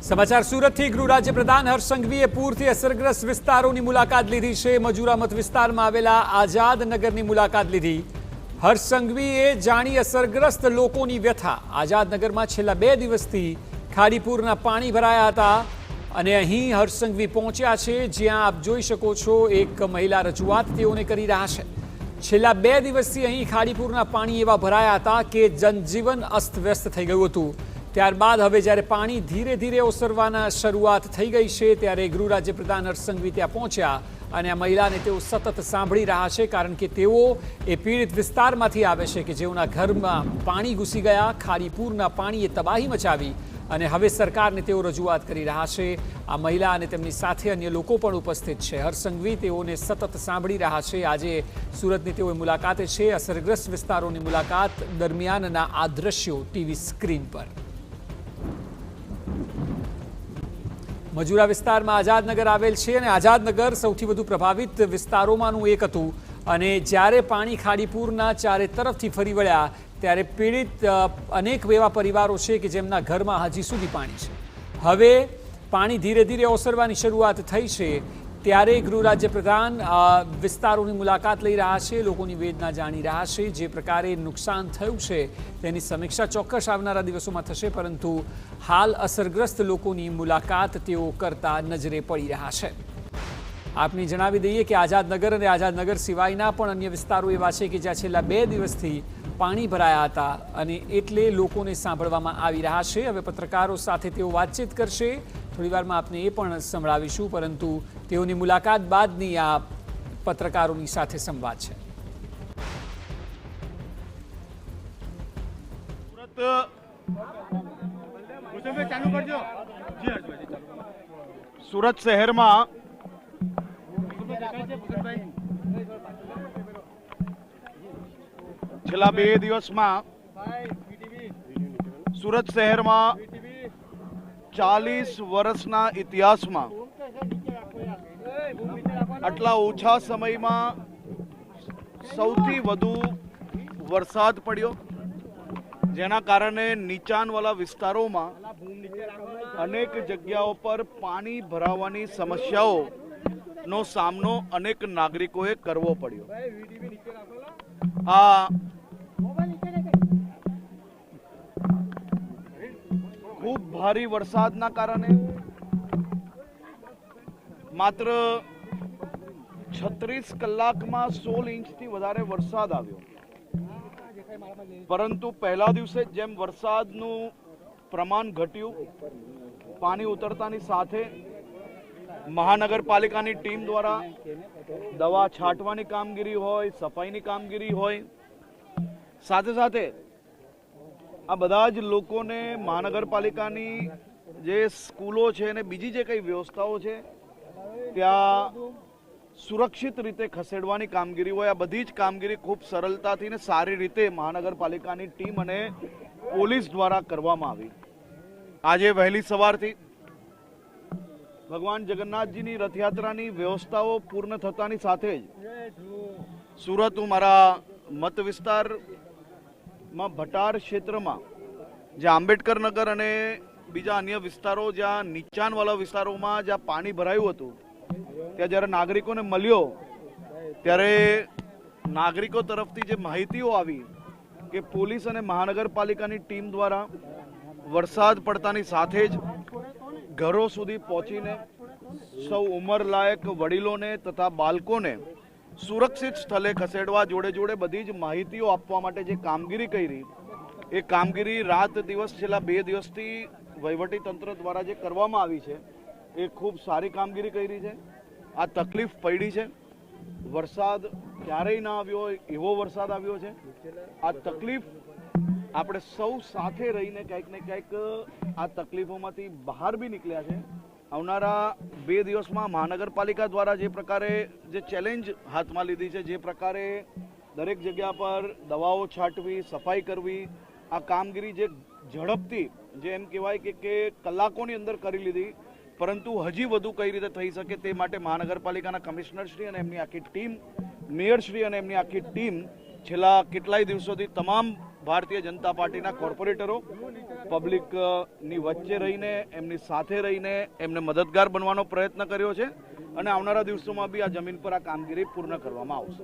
સમાચાર સુરતથી ગૃહ રાજ્ય પ્રધાન હર્ષ સંઘવીએ પૂરથી અસરગ્રસ્ત વિસ્તારોની મુલાકાત લીધી છે। મજૂરા મત વિસ્તારમાં આવેલા આઝાદ નગરની મુલાકાત લીધી। હર્ષ સંઘવીએ જાણી અસરગ્રસ્ત લોકોની વ્યથા। આઝાદ નગરમાં છેલ્લા 2 દિવસથી ખાડીપુરના પાણી ભરાયા હતા અને અહીં હર્ષ સંઘવી પહોંચ્યા છે, જ્યાં આપ જોઈ શકો છો એક મહિલા રજૂઆત તેઓને કરી રહ્યા છે। છેલ્લા 2 દિવસથી અહીં ખાડીપુરના પાણી એવા ભરાયા હતા કે જનજીવન અસ્તવ્યસ્ત થઈ ગયું હતું। ત્યારબાદ હવે જ્યારે પાણી ધીરે ધીરે ઓસરવાના શરૂઆત થઈ ગઈ છે, ત્યારે ગૃહ રાજ્ય પ્રધાન હર્ષ સંઘવી ત્યાં પહોંચ્યા અને આ મહિલાને તેઓ સતત સાંભળી રહ્યા છે, કારણ કે તેઓ એ પીડિત વિસ્તારમાંથી આવે છે કે જેઓના ઘરમાં પાણી ઘૂસી ગયા। ખાડીપુરના પાણીએ તબાહી મચાવી અને હવે સરકારને તેઓ રજૂઆત કરી રહ્યા છે। આ મહિલા અને તેમની સાથે અન્ય લોકો પણ ઉપસ્થિત છે। હર્ષ સંઘવી તેઓને સતત સાંભળી રહ્યા છે। આજે સુરતની તેઓ મુલાકાતે છે। અસરગ્રસ્ત વિસ્તારોની મુલાકાત દરમિયાનના આ દ્રશ્યો ટીવી સ્ક્રીન પર। મજૂરા વિસ્તારમાં આઝાદનગર આવેલ છે અને આઝાદનગર સૌથી વધુ પ્રભાવિત વિસ્તારોમાંનું એક હતું અને જ્યારે પાણી ખાડીપુરના ચારે તરફથી ફરી વળ્યા ત્યારે પીડિત અનેક એવા પરિવારો છે કે જેમના ઘરમાં હજી સુધી પાણી છે। હવે પાણી ધીરે ધીરે ઓસરવાની શરૂઆત થઈ છે, ત્યારે ગૃહ રાજ્ય પ્રધાન વિસ્તારોની મુલાકાત લઈ રહ્યા છે, લોકોની વેદના જાણી રહ્યા છે। જે પ્રકારે નુકસાન થયું છે તેની સમીક્ષા ચોક્કસ આવનારા દિવસોમાં થશે, પરંતુ હાલ અસરગ્રસ્ત લોકોની મુલાકાત તેઓ કરતા નજરે પડી રહ્યા છે। આપને જણાવી દઈએ કે આઝાદનગર અને આઝાદનગર સિવાયના પણ અન્ય વિસ્તારો એવા છે કે જ્યાં છેલ્લા 2 દિવસથી પાણી ભરાયા હતા અને એટલે લોકોને સાંભળવામાં આવી રહ્યા છે। હવે પત્રકારો સાથે તેઓ વાતચીત કરશે, થોડીવારમાં આપને એ પણ સંભળાવીશું, પરંતુ તેઓની મુલાકાત બાદની આ પત્રકારોની સાથે સંવાદ છે। સુરત શહેરમાં છેલ્લા 2 દિવસમાં સુરત શહેરમાં 40 વર્ષના ઇતિહાસમાં આટલા ઓછા સમયમાં સૌથી વધુ વરસાદ પડ્યો, જેના કારણે નીચાણવાળા વિસ્તારોમાં અનેક જગ્યાઓ પર પાણી ભરાવાની સમસ્યાઓનો સામનો અનેક નાગરિકોએ કરવો પડ્યો। આ ખૂબ ભારે વરસાદના કારણે માત્ર 36 કલાકમાં 16 ઇંચથી વધારે વરસાદ આવ્યો, પરંતુ પહેલા દિવસે જેમ વરસાદનું પ્રમાણ ઘટ્યું, પાણી ઉતરતાની સાથે મહાનગરપાલિકાની ટીમ દ્વારા દવા છાંટવાની કામગીરી હોય, સફાઈની કામગીરી હોય, સાથે સાથે આ બધા જ લોકોને મહાનગરપાલિકાની જે સ્કૂલો છે અને બીજી જે કંઈ વ્યવસ્થાઓ છે ત્યાં સુરક્ષિત રીતે ખસેડવાની કામગીરી હોય, આ બધી જ કામગીરી ખૂબ સરળતાથી ને સારી રીતે મહાનગરપાલિકાની ટીમ અને પોલીસ દ્વારા કરવામાં આવી। આજે વહેલી સવારથી ભગવાન જગન્નાથજીની રથયાત્રાની વ્યવસ્થાઓ પૂર્ણ થતાની સાથે જ સુરત, હું મારા મત વિસ્તારમાં ભટાર ક્ષેત્રમાં જ્યાં આંબેડકર નગર અને બીજા અન્ય વિસ્તારો, જ્યાં નીચાણવાળા વિસ્તારોમાં જ્યાં પાણી ભરાયું હતું, ત્યાં જ્યારે નાગરિકોને મળ્યો ત્યારે નાગરિકો તરફથી જે માહિતીઓ આવી કે પોલીસ અને મહાનગરપાલિકાની ટીમ દ્વારા વરસાદ પડતાની સાથે જ ઘરો સુધી પહોંચીને સૌ ઉંમરલાયક વડીલોને તથા બાળકોને સુરક્ષિત સ્થળે ખસેડવા જોડે જોડે બધી જ માહિતીઓ આપવા માટે જે કામગીરી કરી, એ કામગીરી રાત દિવસ છેલ્લા 2 દિવસથી વહીવટી તંત્ર દ્વારા જે કરવામાં આવી છે એ ખૂબ સારી કામગીરી કરી છે। આ તકલીફ પડી છે, વરસાદ ક્યારેય ના આવ્યો હોય એવો વરસાદ આવ્યો છે। આ તકલીફ આપણે સૌ સાથે રહીને કંઈક ને કંઈક આ તકલીફોમાંથી બહાર બી નીકળ્યા છે। આવનારા 2 દિવસમાં મહાનગરપાલિકા દ્વારા જે પ્રકારે જે ચેલેન્જ હાથમાં લીધી છે, જે પ્રકારે દરેક જગ્યા પર દવાઓ છાંટવી, સફાઈ કરવી, આ કામગીરી જે ઝડપથી, જે એમ કહેવાય કે કલાકોની અંદર કરી લીધી, પરંતુ હજી વધુ કઈ રીતે થઈ શકે તે માટે મહાનગરપાલિકાના કમિશનરશ્રી અને એમની આખી ટીમ, મેયરશ્રી અને એમની આખી ટીમ છેલ્લા કેટલાય દિવસોથી તમામ ભારતીય જનતા પાર્ટીના કોર્પોરેટરો પબ્લિકની વચ્ચે રહીને એમની સાથે રહીને એમને મદદગાર બનવાનો પ્રયત્ન કર્યો છે અને આવનારા દિવસોમાં બી આ જમીન પર આ કામગીરી પૂર્ણ કરવામાં આવશે.